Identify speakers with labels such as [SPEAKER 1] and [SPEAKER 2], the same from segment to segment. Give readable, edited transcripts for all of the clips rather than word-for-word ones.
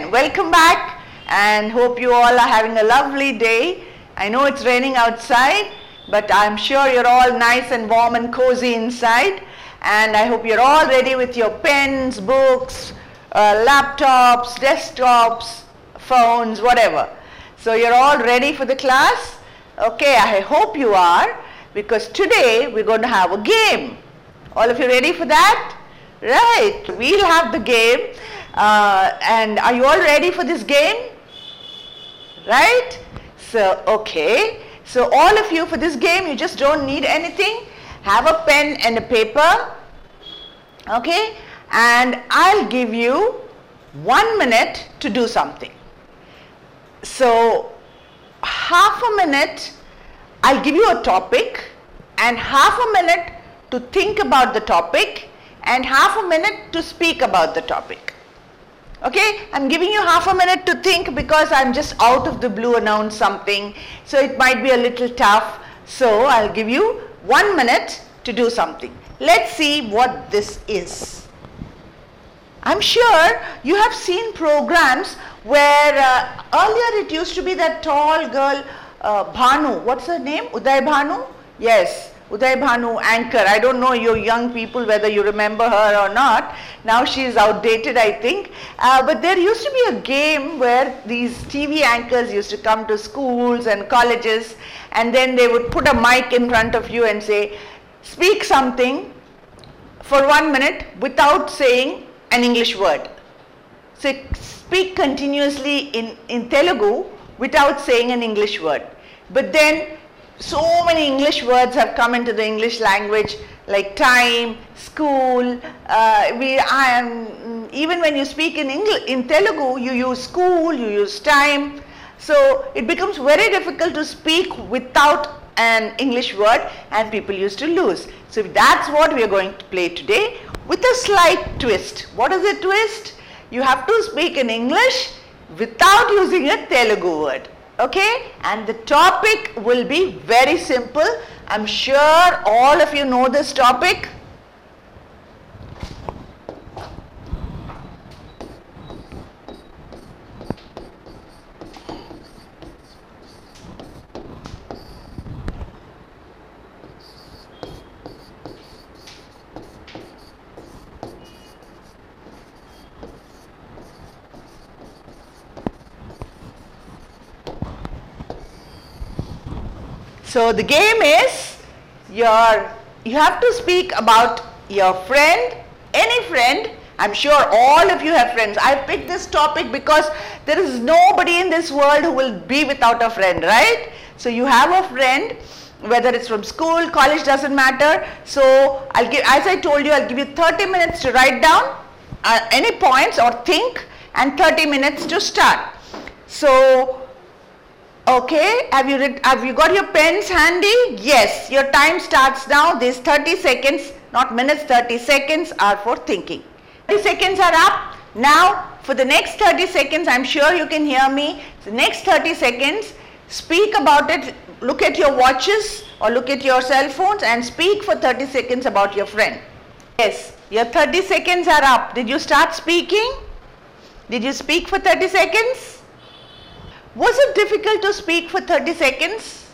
[SPEAKER 1] again, welcome back and hope you all are having a lovely day. I know it's raining outside, but I'm sure you're all nice and warm and cozy inside, and I hope you're all ready with your pens, books, laptops, desktops, phones, whatever. So you're all ready for the class? Okay, I hope you are, because today we're going to have a game. All of you ready for that? Right, we'll have the game. And are you all ready for this game? Right? So, okay. So all of you, for this game, you just don't need anything. Have a pen and a paper. Okay? And I'll give you 1 minute to do something. So, half a minute, I'll give you a topic, and half a minute to think about the topic, and half a minute to speak about the topic. Okay, I'm giving you half a minute to think because I'm just out of the blue announced something, so it might be a little tough. So I'll give you 1 minute to do something. Let's see what this is. I'm sure you have seen programs where earlier it used to be that tall girl, Bhanu. What's her name? Uday Bhanu? Yes. Uday Bhanu, anchor. I don't know you young people whether you remember her or not. Now she is outdated, I think. But there used to be a game where these TV anchors used to come to schools and colleges, and then they would put a mic in front of you and say, speak something for 1 minute without saying an English word. So speak continuously in Telugu without saying an English word. But then so many English words have come into the English language, like time, school. Even when you speak in Telugu, you use school, you use time. So it becomes very difficult to speak without an English word, and people used to lose. So that's what we are going to play today, with a slight twist. What is the twist? You have to speak in English without using a Telugu word. Okay, and the topic will be very simple. I'm sure all of you know this topic. So the game is, you have to speak about your friend, any friend. I'm sure all of you have friends. I picked this topic because there is nobody in this world who will be without a friend, right? So you have a friend, whether it's from school, college, doesn't matter. So as I told you, I'll give you 30 minutes to write down any points or think, and 30 minutes to start. So okay, have you got your pens handy? Yes, your time starts now. These 30 seconds, not minutes, 30 seconds are for thinking. 30 seconds are up. Now, for the next 30 seconds, I'm sure you can hear me. The next 30 seconds, speak about it. Look at your watches or look at your cell phones and speak for 30 seconds about your friend. Yes, your 30 seconds are up. Did you start speaking? Did you speak for 30 seconds? Was it difficult to speak for 30 seconds?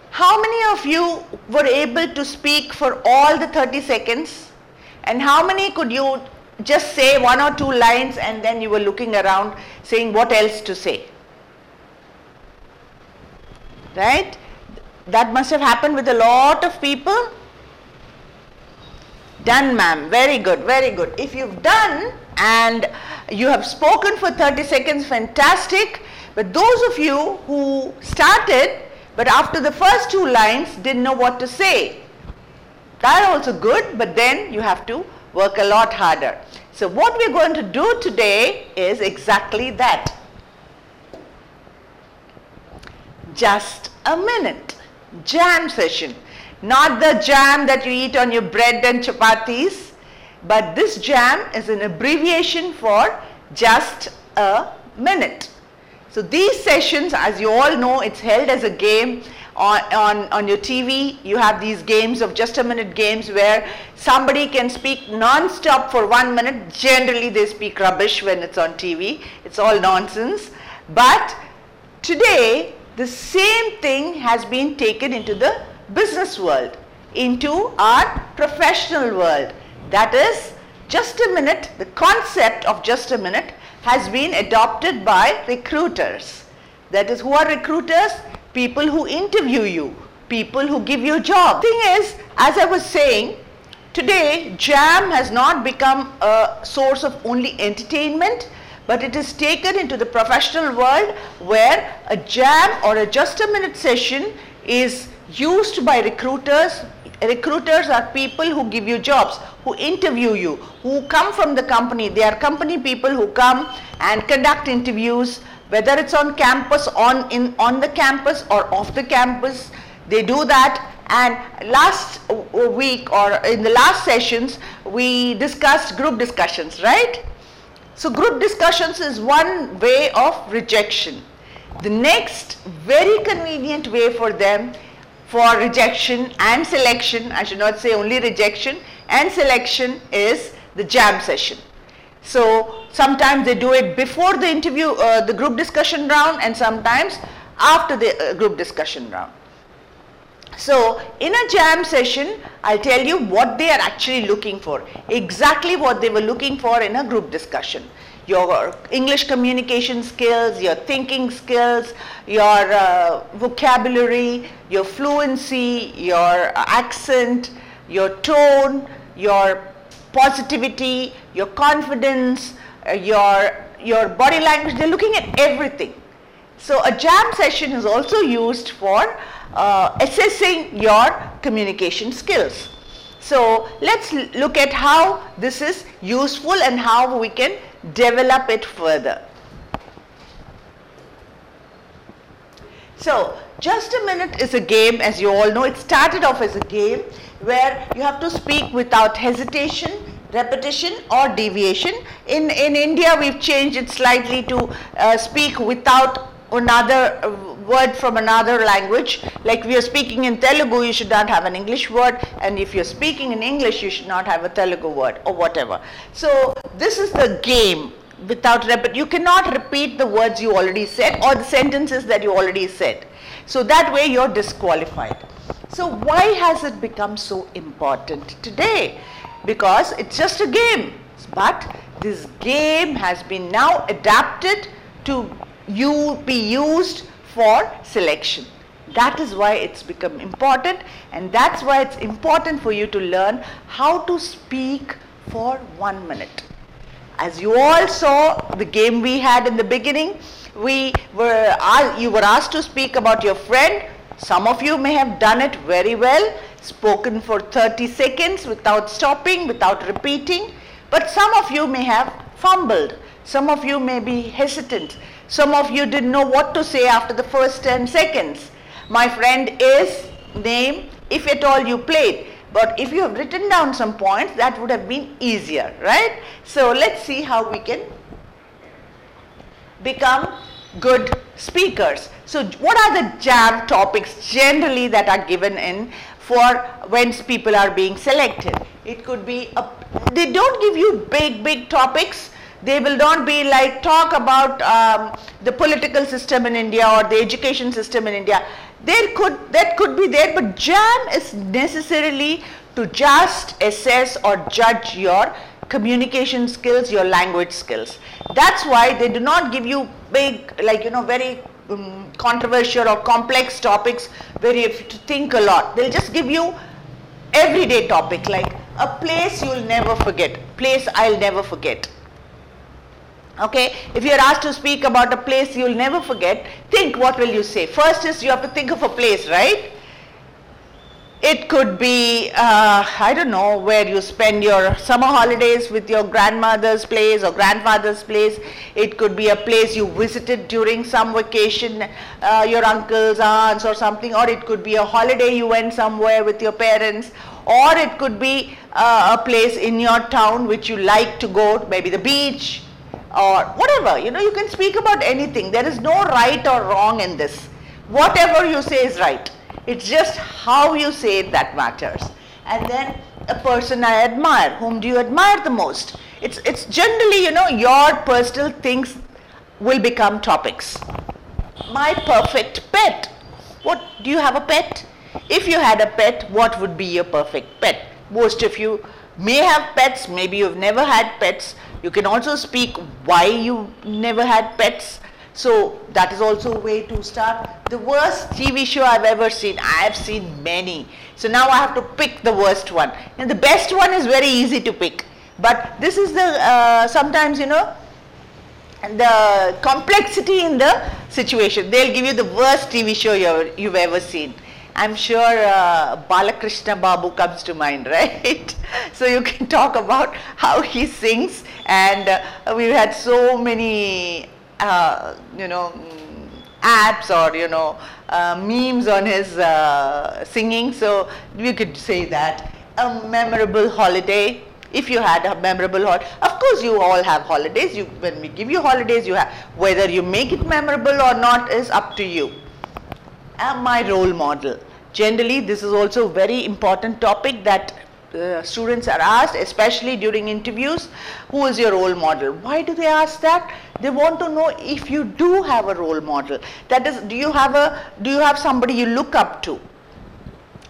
[SPEAKER 1] How many of you were able to speak for all the 30 seconds? And how many could you just say 1 or 2 lines and then you were looking around saying what else to say? Right? That must have happened with a lot of people. Done, ma'am. Very good, very good. If you've done and you have spoken for 30 seconds, fantastic. But those of you who started, but after the first 2 lines didn't know what to say, that also good, but then you have to work a lot harder. So what we're going to do today is exactly that. Just a minute. Jam session. Not the jam that you eat on your bread and chapatis, but this jam is an abbreviation for just a minute. So these sessions, as you all know, it's held as a game on your TV, you have these games of just a minute games where somebody can speak non-stop for 1 minute. Generally they speak rubbish when it's on TV. It's all nonsense. But today the same thing has been taken into the business world, into our professional world. That is, just a minute, the concept of just a minute has been adopted by recruiters. That is, who are recruiters? People who interview you, people who give you jobs. Thing is, as I was saying, today Jam has not become a source of only entertainment, but it is taken into the professional world where a Jam or a just a minute session is used by recruiters. Recruiters are people who give you jobs, who interview you, who come from the company. They are company people who come and conduct interviews, whether it's on campus, on the campus or off the campus. They do that. And last week or in the last sessions, we discussed group discussions, right? So group discussions is one way of rejection. The next very convenient way for them for rejection and selection, I should not say only rejection and selection, is the Jam session. So sometimes they do it before the interview, the group discussion round, and sometimes after the group discussion round. So in a Jam session, I'll tell you what they are actually looking for, exactly what they were looking for in a group discussion. Your English communication skills, your thinking skills, your vocabulary, your fluency, your accent, your tone, your positivity, your confidence, your body language. They're looking at everything. So a Jam session is also used for assessing your communication skills. So let's look at how this is useful and how we can develop it further. So just a minute is a game, as you all know. It started off as a game where you have to speak without hesitation, repetition or deviation. In India we've changed it slightly to speak without another word from another language. Like we are speaking in Telugu, you should not have an English word, and if you're speaking in English, you should not have a Telugu word or whatever. So this is the game. Without you cannot repeat the words you already said or the sentences that you already said. So that way you're disqualified. So why has it become so important today? Because it's just a game, but this game has been now adapted to be used for selection. That is why it's become important, and that's why it's important for you to learn how to speak for 1 minute. As you all saw the game we had in the beginning, you were asked to speak about your friend. Some of you may have done it very well, spoken for 30 seconds without stopping, without repeating, but some of you may have fumbled. Some of you may be hesitant. Some of you didn't know what to say after the first 10 seconds. My friend is name, if at all you played. But if you have written down some points, that would have been easier, right? So let's see how we can become good speakers. So what are the Jam topics generally that are given in for when people are being selected? It could be, they don't give you big topics. They will not be like talk about the political system in India or the education system in India. That could be there, but Jam is necessarily to just assess or judge your communication skills, your language skills. That's why they do not give you big, very controversial or complex topics where you have to think a lot. They'll just give you everyday topic like a place you'll never forget, place I'll never forget. Okay, if you're asked to speak about a place you'll never forget, think what will you say. First is you have to think of a place, right? It could be, I don't know, where you spend your summer holidays with your grandmother's place or grandfather's place. It could be a place you visited during some vacation, your uncles, aunts or something, or it could be a holiday you went somewhere with your parents, or it could be a place in your town which you like to go, maybe the beach, or whatever. You know, you can speak about anything. There is no right or wrong in this. Whatever you say is right. It's just how you say it that matters. And then a person I admire. Whom do you admire the most? It's generally, your personal things will become topics. My perfect pet. What, do you have a pet? If you had a pet, what would be your perfect pet? Most of you may have pets, maybe you've never had pets. You can also speak why you never had pets. So that is also a way to start. The worst TV show I've ever seen, I have seen many. So now I have to pick the worst one. And the best one is very easy to pick. But this is the, sometimes, the complexity in the situation. They'll give you the worst TV show you've ever seen. I'm sure Balakrishna Babu comes to mind, right? So you can talk about how he sings, and we've had so many, apps or, memes on his singing. So you could say that. A memorable holiday. If you had a memorable holiday, of course you all have holidays. When we give you holidays, you have, whether you make it memorable or not is up to you. Am my role model? Generally, this is also a very important topic that students are asked, especially during interviews. Who is your role model? Why do they ask that? They want to know if you do have a role model. That is, do you have somebody you look up to?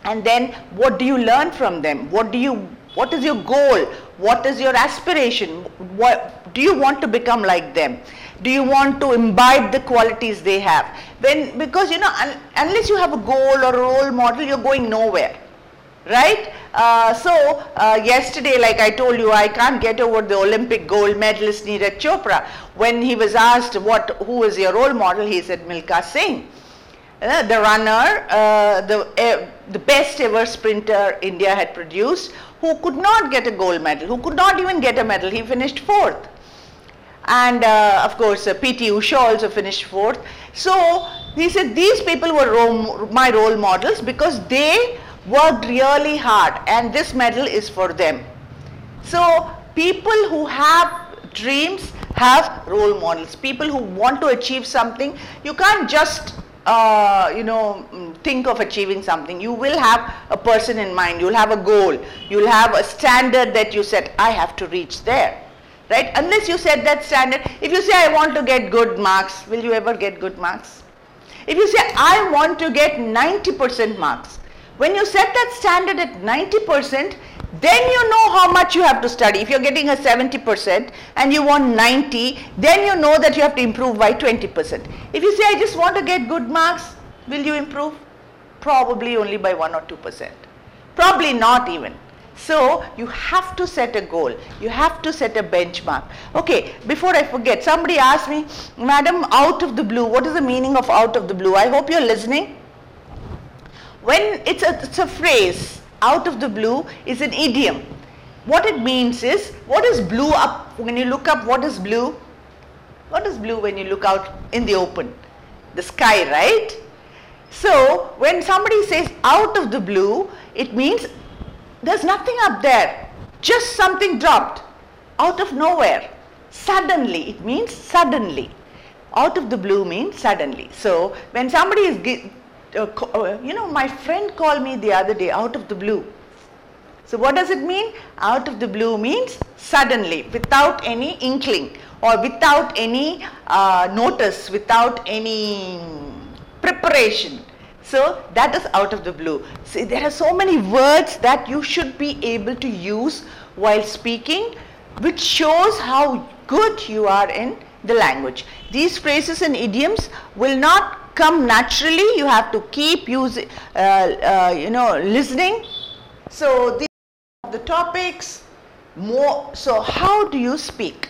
[SPEAKER 1] And then what do you learn from them? What is your goal? What is your aspiration? What do you want to become like them? Do you want to imbibe the qualities they have? Because unless you have a goal or a role model, you're going nowhere, right? Yesterday, like I told you, I can't get over the Olympic gold medalist Neeraj Chopra. When he was asked who is your role model, he said Milkha Singh. The runner, the best ever sprinter India had produced, who could not get a gold medal, who could not even get a medal. He finished 4th. And of course, P.T. Usha also finished 4th. So he said these people were my role models because they worked really hard, and this medal is for them. So people who have dreams have role models. People who want to achieve something, you can't just think of achieving something. You will have a person in mind. You'll have a goal. You'll have a standard that you set. I have to reach there, right? Unless you set that standard. If you say, I want to get good marks, will you ever get good marks? If you say, I want to get 90% marks, when you set that standard at 90%, then you know how much you have to study. If you're getting a 70% and you want 90, then you know that you have to improve by 20%. If you say, I just want to get good marks, will you improve? Probably only by 1 or 2%. Probably not even. So you have to set a goal. You have to set a benchmark. Okay, before I forget, somebody asked me, Madam, out of the blue, what is the meaning of out of the blue? I hope you're listening. When it's a phrase, out of the blue is an idiom. What it means is, what is blue up? When you look up, what is blue? What is blue when you look out in the open? The sky, right? So when somebody says out of the blue, it means there's nothing up there, just something dropped out of nowhere. Suddenly, it means suddenly. Out of the blue means suddenly. So when somebody is my friend called me the other day out of the blue. So what does it mean? Out of the blue means suddenly, without any inkling or without any notice, without any preparation. So that is out of the blue. See, there are so many words that you should be able to use while speaking, which shows how good you are in the language. These phrases and idioms will not come naturally. You have to keep using, listening. So these are the topics. So how do you speak?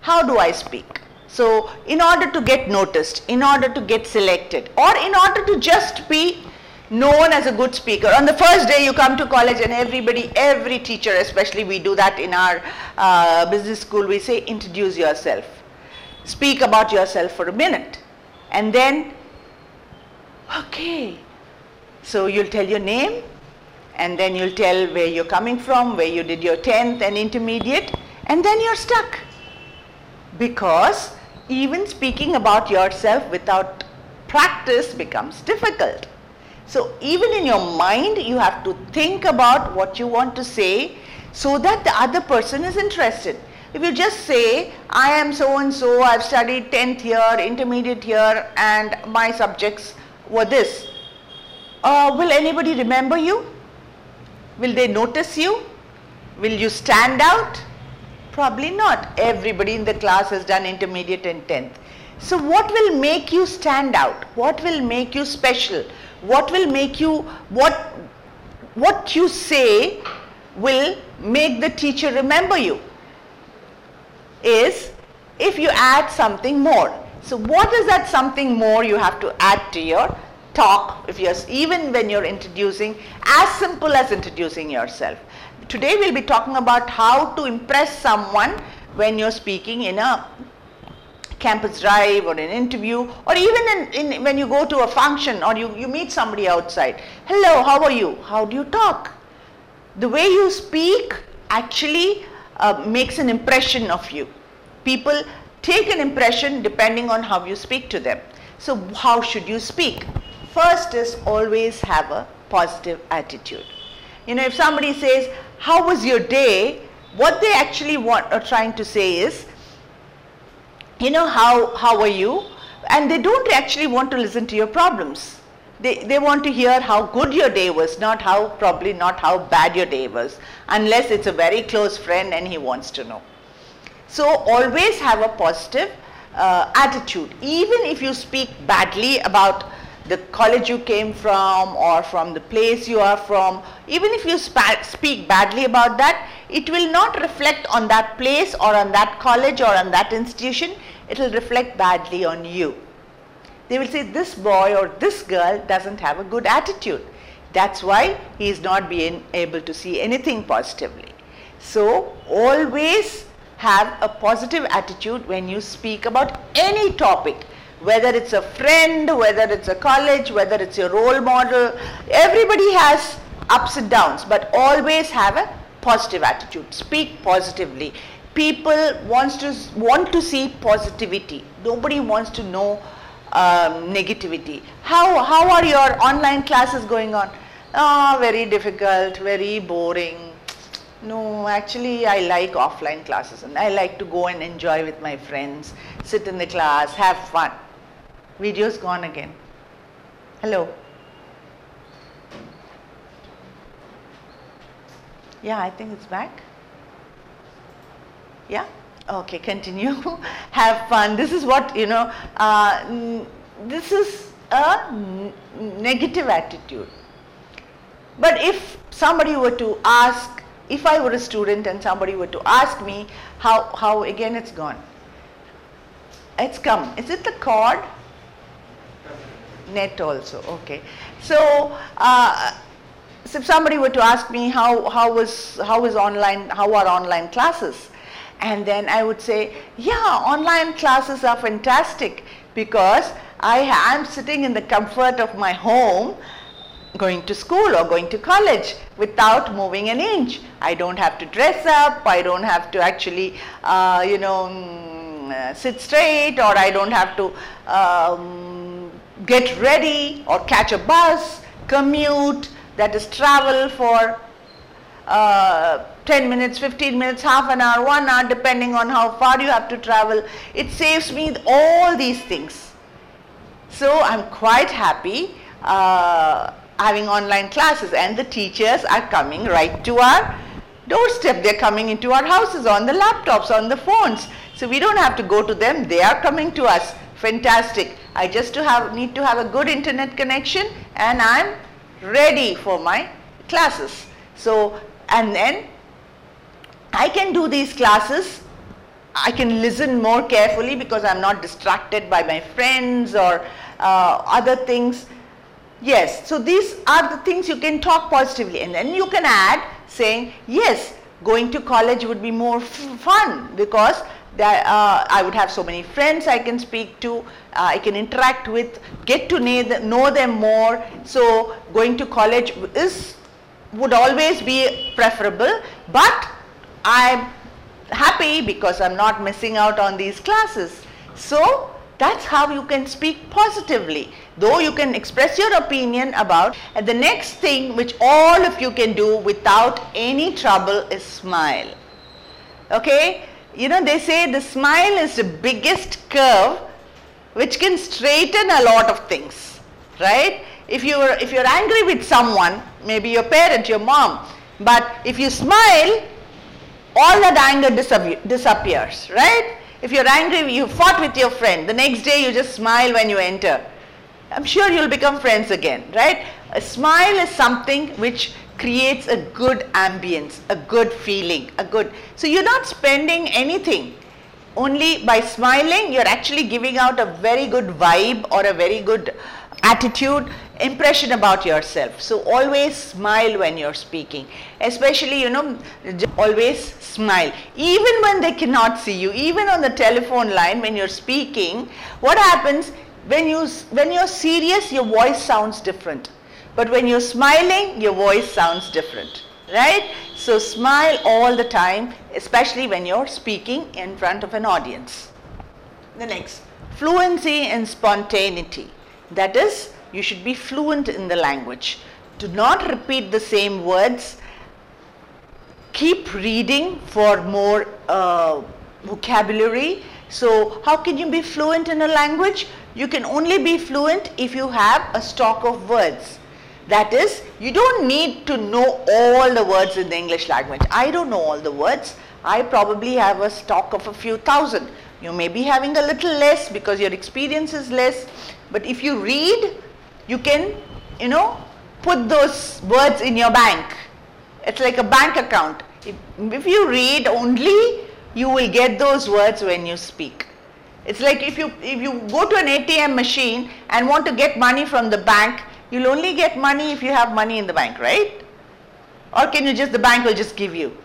[SPEAKER 1] How do I speak? So in order to get noticed, in order to get selected, or in order to just be known as a good speaker. On the first day you come to college and every teacher, especially we do that in our business school, we say introduce yourself. Speak about yourself for a minute. And then, okay, so you'll tell your name, and then you'll tell where you're coming from, where you did your 10th and intermediate, and then you're stuck. Because even speaking about yourself without practice becomes difficult. So even in your mind, you have to think about what you want to say so that the other person is interested. If you just say, I am so and so, I've studied 10th year, intermediate year, and my subjects were this. Will anybody remember you? Will they notice you? Will you stand out? Probably not. Everybody in the class has done intermediate and 10th. So what will make you stand out? What will make you special? What will make you, what you say will make the teacher remember you is if you add something more. So what is that something more you have to add to your talk, if you're, even when you're introducing, as simple as introducing yourself. Today we'll be talking about how to impress someone when you're speaking in a campus drive or an interview, or even when you go to a function or you meet somebody outside. Hello, how are you? How do you talk? The way you speak actually makes an impression of you. People take an impression depending on how you speak to them. So how should you speak? First is always have a positive attitude. You know, if somebody says, how was your day? What they actually are trying to say is, you know, how are you? And they don't actually want to listen to your problems. They want to hear how good your day was, probably not how bad your day was, unless it's a very close friend and he wants to know. So always have a positive attitude. Even if you speak badly about the college you came from or from the place you are from, even if you speak badly about that, it will not reflect on that place or on that college or on that institution. It will reflect badly on you. They will say, this boy or this girl doesn't have a good attitude. That's why he is not being able to see anything positively. So always have a positive attitude when you speak about any topic, whether it's a friend, whether it's a college, whether it's your role model. Everybody has ups and downs, but always have a positive attitude. Speak positively. People want to see positivity. Nobody wants to know negativity. How are your online classes going on? Very difficult, very boring. No, actually I like offline classes and I like to go and enjoy with my friends, sit in the class, have fun. Video's gone again. Hello. Yeah, I think it's back. Yeah? Okay, continue. Have fun. This is what, you know, this is a negative attitude. But if somebody were to ask, if I were a student and somebody were to ask me how again it's gone. It's come. Is it the cord? Net also, okay. So, so if somebody were to ask me how are online classes, and then I would say, yeah, online classes are fantastic because I am sitting in the comfort of my home, going to school or going to college without moving an inch. I don't have to dress up, I don't have to actually, sit straight, or I don't have to get ready or catch a bus, commute, that is travel for 10 minutes, 15 minutes, half an hour, 1 hour, depending on how far you have to travel. It saves me all these things. So I'm quite happy having online classes, and the teachers are coming right to our doorstep. They're coming into our houses on the laptops, on the phones. So we don't have to go to them. They are coming to us. Fantastic. I just need to have a good internet connection and I'm ready for my classes. So, and then I can do these classes. I can listen more carefully because I'm not distracted by my friends or other things. Yes, so these are the things you can talk positively, and then you can add saying, yes, going to college would be more fun because I would have so many friends I can speak to, I can interact with, get to know them more. So going to college would always be preferable, but I'm happy because I'm not missing out on these classes. So That's how you can speak positively. Though you can express your opinion about, and the next thing which all of you can do without any trouble is smile. Okay? You know, they say the smile is the biggest curve which can straighten a lot of things, right? If you're angry with someone, maybe your parent, your mom, but if you smile, all that anger disappears, right? If you're angry, you fought with your friend, the next day you just smile when you enter. I'm sure you'll become friends again, right? A smile is something which creates a good ambience, a good feeling, so you're not spending anything. Only by smiling, you're actually giving out a very good vibe or a very good attitude, impression about yourself. So always smile when you're speaking, especially, always smile. Even when they cannot see you, even on the telephone line when you're speaking, what happens, when you're serious, your voice sounds different. But when you're smiling, your voice sounds different, right? So smile all the time, especially when you're speaking in front of an audience. The next, fluency and spontaneity. That is, you should be fluent in the language. Do not repeat the same words. Keep reading for more vocabulary. So how can you be fluent in a language? You can only be fluent if you have a stock of words. That is, you don't need to know all the words in the English language. I don't know all the words. I probably have a stock of a few thousand. You may be having a little less because your experience is less. But if you read, you can, put those words in your bank. It's like a bank account. If you read only, you will get those words when you speak. It's like if you go to an ATM machine and want to get money from the bank, you'll only get money if you have money in the bank, right? Or can you the bank will just give you?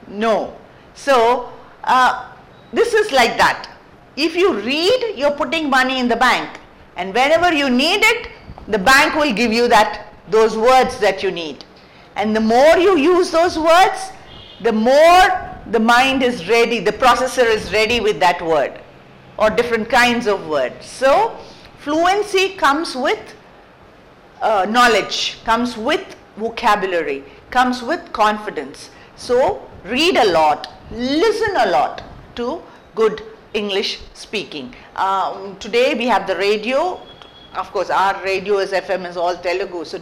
[SPEAKER 1] No. So, this is like that. If you read, you're putting money in the bank. And whenever you need it, the bank will give you those words that you need. And the more you use those words, the more the mind is ready, the processor is ready with that word or different kinds of words. So, fluency comes with knowledge, comes with vocabulary, comes with confidence. So, read a lot, listen a lot to good English speaking. Today we have the radio. Of course, our radio is FM, is all Telugu, so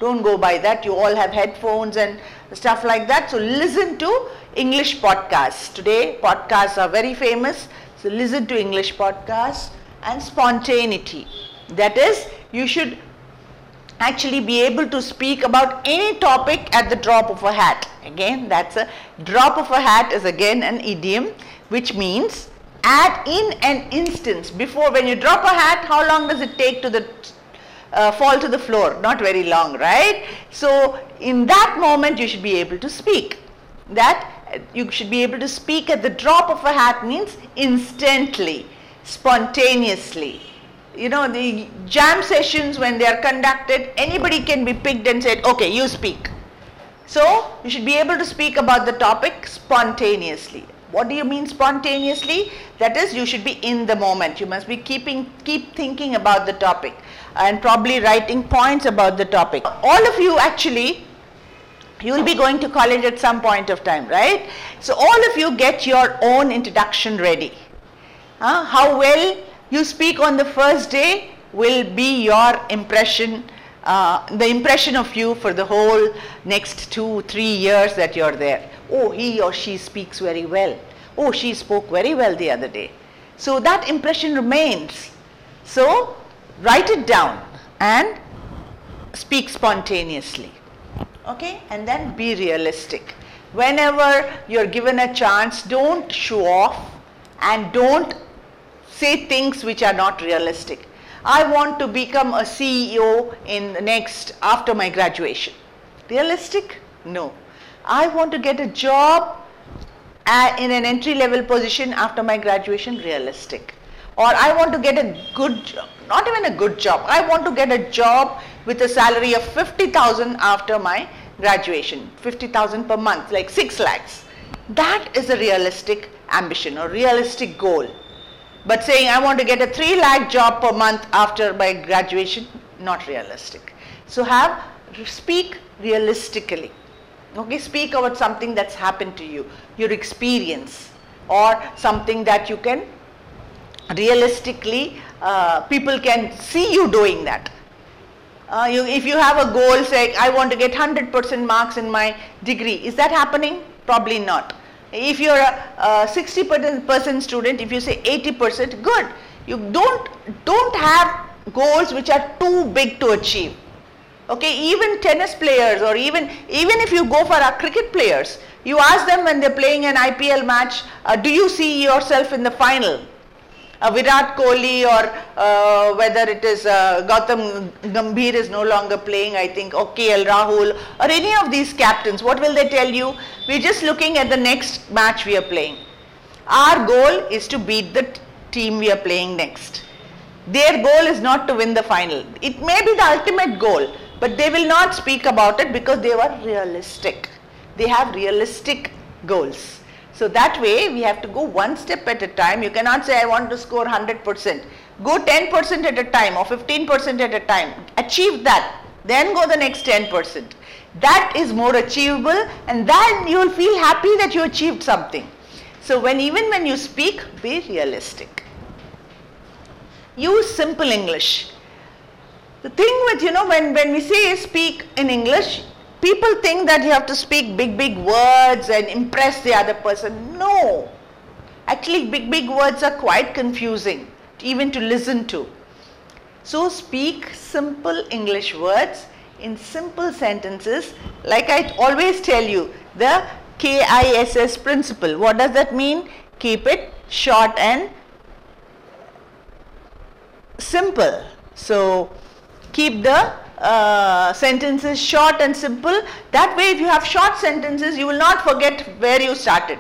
[SPEAKER 1] don't go by that. You all have headphones and stuff like that. So listen to English podcasts. Today podcasts are very famous. So listen to English podcasts. And spontaneity. That is, you should actually be able to speak about any topic at the drop of a hat. Again, that's a drop of a hat is again an idiom, which means in an instance. Before, when you drop a hat, how long does it take to fall to the floor? Not very long, right? So in that moment you should be able to speak. That you should be able to speak at the drop of a hat means instantly, spontaneously. The jam sessions, when they are conducted, anybody can be picked and said, okay, you speak. So you should be able to speak about the topic spontaneously. What do you mean spontaneously? That is, you should be in the moment. You must be keep thinking about the topic and probably writing points about the topic. All of you actually, you will be going to college at some point of time, right? So all of you get your own introduction ready. How well you speak on the first day will be your impression, the impression of you for the whole next 2-3 years that you're there. Oh, he or she speaks very well. Oh, she spoke very well the other day. So that impression remains. So write it down and speak spontaneously. Okay? And then be realistic. Whenever you're given a chance, don't show off and don't say things which are not realistic. I want to become a CEO after my graduation. Realistic? No. I want to get a job in an entry-level position after my graduation. Realistic. Or I want to get a good job, not even a good job. I want to get a job with a salary of 50,000 after my graduation. 50,000 per month, like 6 lakhs. That is a realistic ambition or realistic goal. But saying I want to get a 3 lakh job per month after my graduation, not realistic. So speak realistically. Okay, speak about something that's happened to you, your experience, or something that you can realistically, people can see you doing that. If you have a goal, say I want to get 100% marks in my degree, is that happening? Probably not. If you're a 60% student, if you say 80%, good. You don't have goals which are too big to achieve. Okay, even tennis players, or even if you go for our cricket players, you ask them when they're playing an IPL match, do you see yourself in the final? Virat Kohli, or whether it is Gautam Gambhir is no longer playing, I think, or KL Rahul, or any of these captains, what will they tell you? We're just looking at the next match we are playing. Our goal is to beat the team we are playing next. Their goal is not to win the final. It may be the ultimate goal, but they will not speak about it because they were realistic. They have realistic goals. So that way we have to go one step at a time. You cannot say I want to score 100%. Go 10% at a time or 15% at a time. Achieve that. Then go the next 10%. That is more achievable, and then you will feel happy that you achieved something. So even when you speak, be realistic. Use simple English. The thing with, when we say speak in English, people think that you have to speak big words and impress the other person. No. Actually, big words are quite confusing, even to listen to. So speak simple English words in simple sentences. Like I always tell you, the KISS principle. What does that mean? Keep it short and simple. So keep the sentences short and simple. That way, if you have short sentences, you will not forget where you started.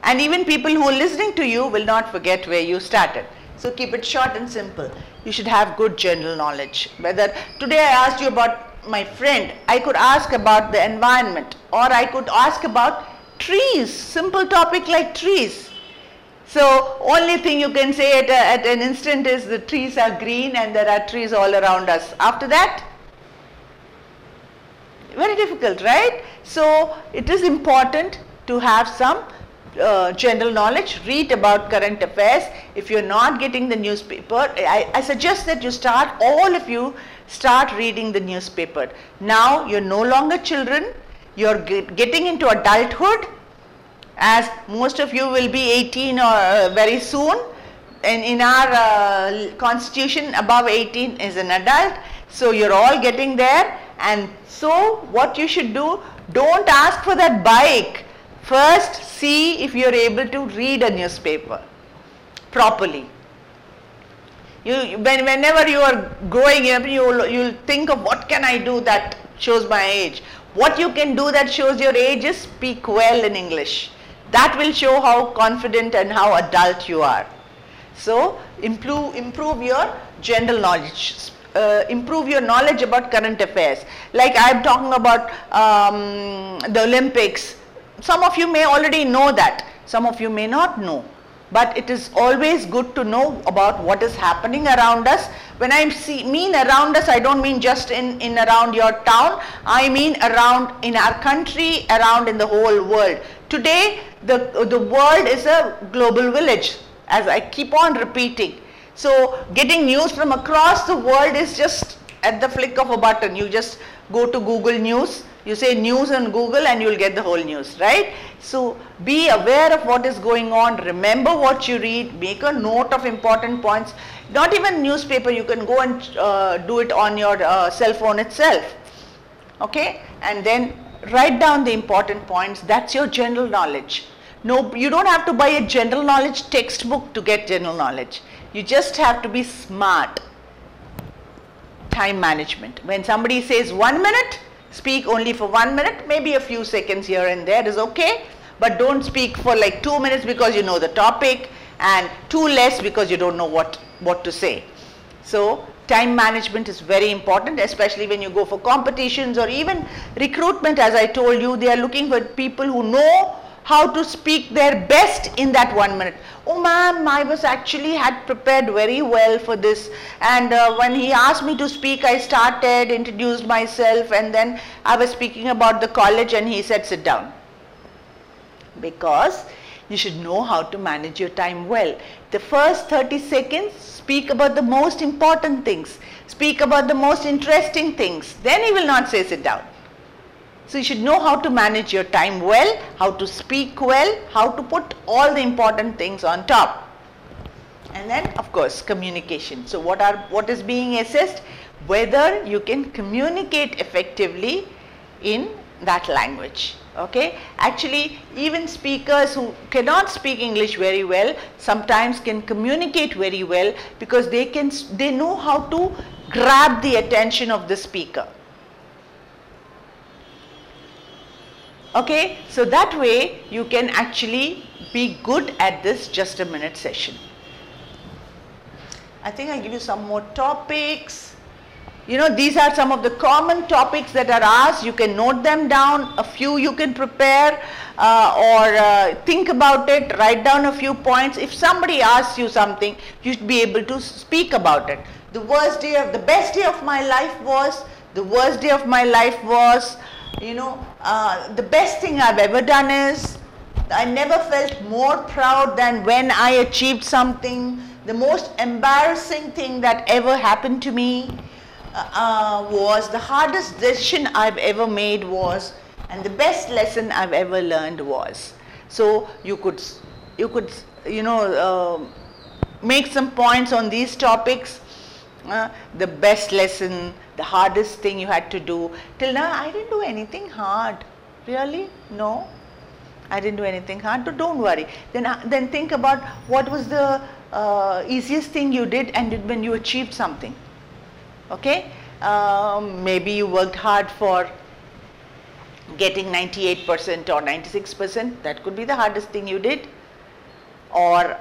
[SPEAKER 1] And even people who are listening to you will not forget where you started. So keep it short and simple. You should have good general knowledge. Whether today I asked you about my friend, I could ask about the environment, or I could ask about trees, simple topic like trees. So only thing you can say at an instant is the trees are green and there are trees all around us. After that, very difficult, right? So it is important to have some general knowledge. Read about current affairs. If you're not getting the newspaper, I suggest that all of you start reading the newspaper. Now you're no longer children, you're getting into adulthood. As most of you will be 18 or very soon, and in our constitution above 18 is an adult, so you're all getting there. And so what you should do, don't ask for that bike. First see if you're able to read a newspaper properly. Whenever you are growing up, you'll think of what can I do that shows my age. What you can do that shows your age is speak well in English. That will show how confident and how adult you are. So improve your general knowledge. Improve your knowledge about current affairs. Like I am talking about the Olympics. Some of you may already know that. Some of you may not know. But it is always good to know about what is happening around us. When I mean around us, I don't mean just in around your town. I mean around in our country, around in the whole world. Today, the world is a global village, as I keep on repeating. So getting news from across the world is just at the flick of a button. You just go to Google News, you say news on Google and you will get the whole news, right? So be aware of what is going on, remember what you read, make a note of important points. Not even newspaper, you can go and do it on your cell phone itself, okay? And then write down the important points. That's your general knowledge. No, you don't have to buy a general knowledge textbook to get general knowledge. You just have to be smart. Time management. When somebody says 1 minute, speak only for 1 minute, maybe a few seconds here and there is okay, but don't speak for like 2 minutes because you know the topic, and too less because you don't know what to say. So time management is very important, especially when you go for competitions or even recruitment. As I told you, they are looking for people who know how to speak their best in that 1 minute. Oh ma'am, I was actually had prepared very well for this, and when he asked me to speak, I started, introduced myself, and then I was speaking about the college and he said sit down. Because you should know how to manage your time well. The first 30 seconds, speak about the most important things, speak about the most interesting things, then he will not say sit down. So you should know how to manage your time well, how to speak well, how to put all the important things on top. And then of course communication. So what is being assessed? Whether you can communicate effectively in that language. Okay, actually even speakers who cannot speak English very well sometimes can communicate very well, because they know how to grab the attention of the speaker. Okay, so that way you can actually be good at this just a minute session. I think I'll give you some more topics. You know, these are some of the common topics that are asked. You can note them down. A few you can prepare or think about it, write down a few points. If somebody asks you something, you should be able to speak about it. The best day of my life was, the worst day of my life was, the best thing I've ever done is, I never felt more proud than when I achieved something. The most embarrassing thing that ever happened to me was, the hardest decision I've ever made was, and the best lesson I've ever learned was. So you could make some points on these topics. The best lesson, the hardest thing you had to do. Till now I didn't do anything hard. Really? No, I didn't do anything hard. Don't worry. Then think about what was the easiest thing you did and when you achieved something. Okay, maybe you worked hard for getting 98% or 96%. That could be the hardest thing you did. Or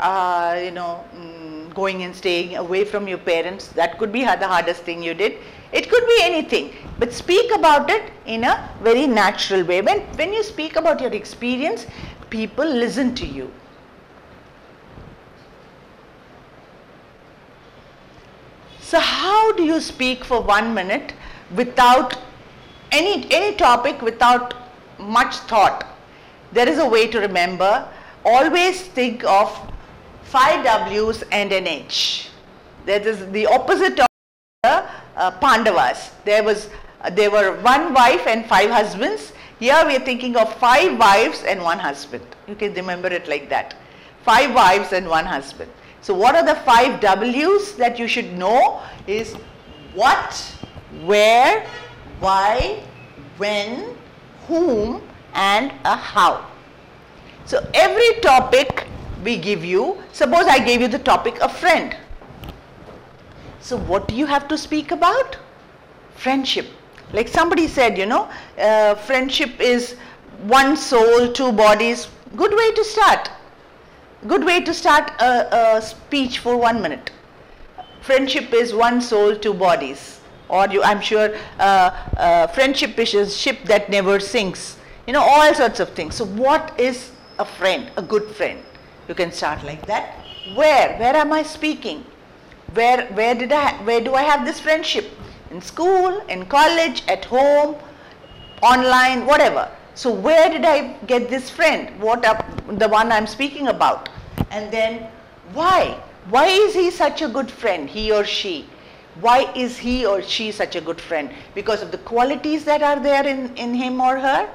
[SPEAKER 1] going and staying away from your parents, that could be the hardest thing you did. It could be anything, but speak about it in a very natural way. When you speak about your experience, people listen to you. So how do you speak for 1 minute without any topic, without much thought? There is a way to remember. Always think of 5 W's and an H. That is the opposite of the Pandavas. There were 1 wife and 5 husbands. Here we are thinking of 5 wives and 1 husband. You can remember it like that. 5 wives and 1 husband. So what are the 5 W's that you should know is what, where, why, when, whom, and a how. So every topic we give you, suppose I gave you the topic a friend. So what do you have to speak about? Friendship. Like somebody said, friendship is 1 soul, 2 bodies. Good way to start. Good way to start a speech for 1 minute. Friendship is 1 soul, 2 bodies. Or I'm sure friendship is a ship that never sinks. All sorts of things. So what is a friend, a good friend? You can start like that. Where am I speaking? Where do I have this friendship? In school, in college, at home, online, whatever. So where did I get this friend? The one I'm speaking about. And then why? Why is he such a good friend, he or she? Why is he or she such a good friend? Because of the qualities that are there in him or her?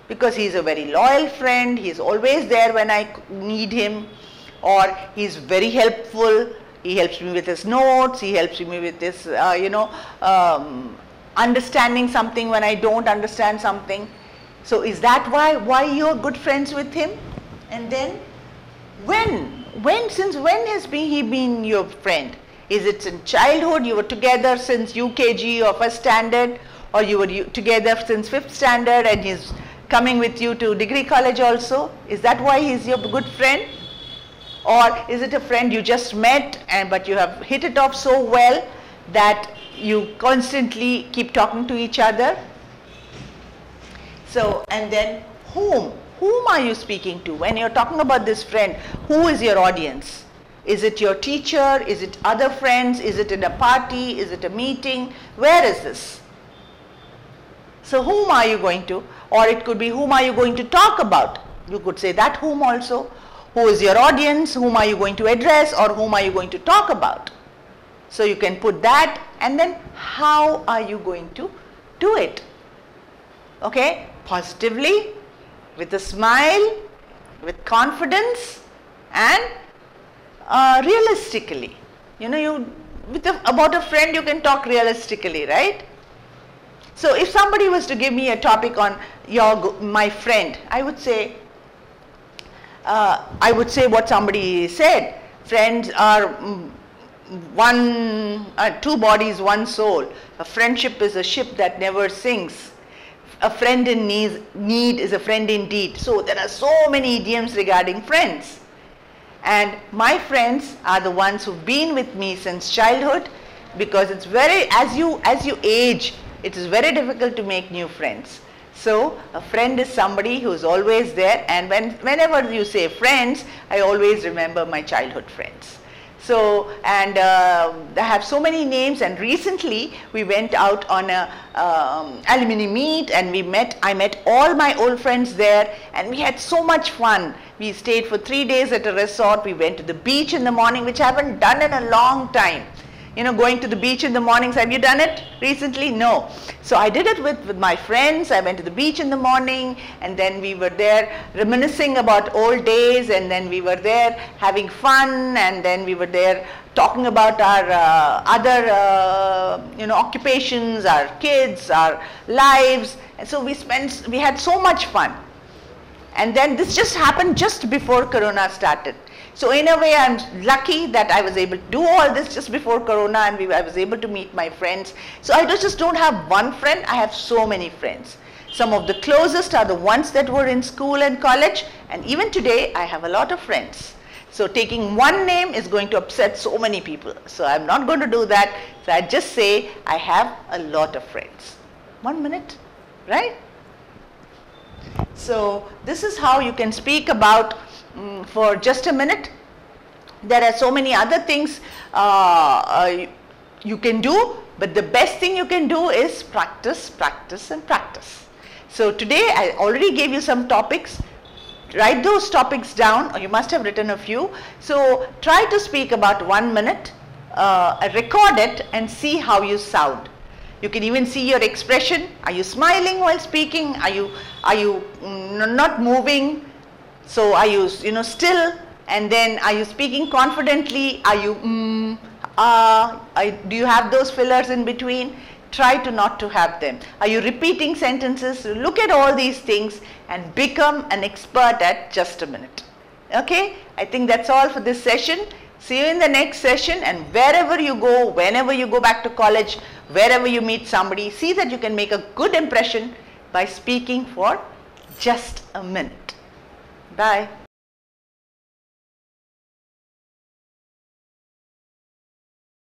[SPEAKER 1] Because he's a very loyal friend, he's always there when I need him, or he's very helpful, he helps me with his notes, he helps me with his, understanding something when I don't understand something. So is that why you're good friends with him? And then since when has he been your friend? Is it in childhood, you were together since UKG or first standard, or you were together since 5th standard and he's coming with you to degree college also? Is that why he's your good friend? Or is it a friend you just met but you have hit it off so well that you constantly keep talking to each other? So, and then whom? whom are you speaking to? When you're talking about this friend, who is your audience? Is it your teacher? Is it other friends? Is it in a party? Is it a meeting? Where is this? So whom are you going to? Or it could be whom are you going to talk about? You could say that whom also. Who is your audience? Whom are you going to address? Or whom are you going to talk about? So you can put that, and then how are you going to do it? Okay, positively, with a smile, with confidence, and realistically. You know, about a friend you can talk realistically, right? So if somebody was to give me a topic on my friend, I would say what somebody said. Friends are two bodies, one soul. A friendship is a ship that never sinks. A friend in need is a friend indeed. So there are so many idioms regarding friends. And my friends are the ones who've been with me since childhood, because it's as you age, it is very difficult to make new friends. So a friend is somebody who's always there, and whenever you say friends, I always remember my childhood friends. So, and I have so many names, and recently we went out on a alumni meet, and I met all my old friends there, and we had so much fun. We stayed for 3 days at a resort. We went to the beach in the morning, which I haven't done in a long time. You know, going to the beach in the mornings, have you done it recently? No. So I did it with my friends. I went to the beach in the morning, and then we were there reminiscing about old days, and then we were there having fun, and then we were there talking about our other occupations, our kids, our lives. And so we had so much fun. And then this just happened just before Corona started. So in a way, I'm lucky that I was able to do all this just before Corona, and I was able to meet my friends. So I just don't have one friend, I have so many friends. Some of the closest are the ones that were in school and college, and even today I have a lot of friends. So taking one name is going to upset so many people. So I'm not going to do that. So I just say I have a lot of friends. 1 minute, right? So this is how you can speak about for just a minute. There are so many other things you can do, but the best thing you can do is practice, practice, and practice. So today I already gave you some topics. Write those topics down, or you must have written a few. So try to speak about 1 minute, record it, and see how you sound. You can even see your expression. Are you smiling while speaking? Are you not moving? So are you still? And then are you speaking confidently? Are you do you have those fillers in between? Try to not to have them. Are you repeating sentences? Look at all these things and become an expert at just a minute. Okay, I think that's all for this session. See you in the next session, and wherever you go, whenever you go back to college, wherever you meet somebody, see that you can make a good impression by speaking for just a minute. Bye.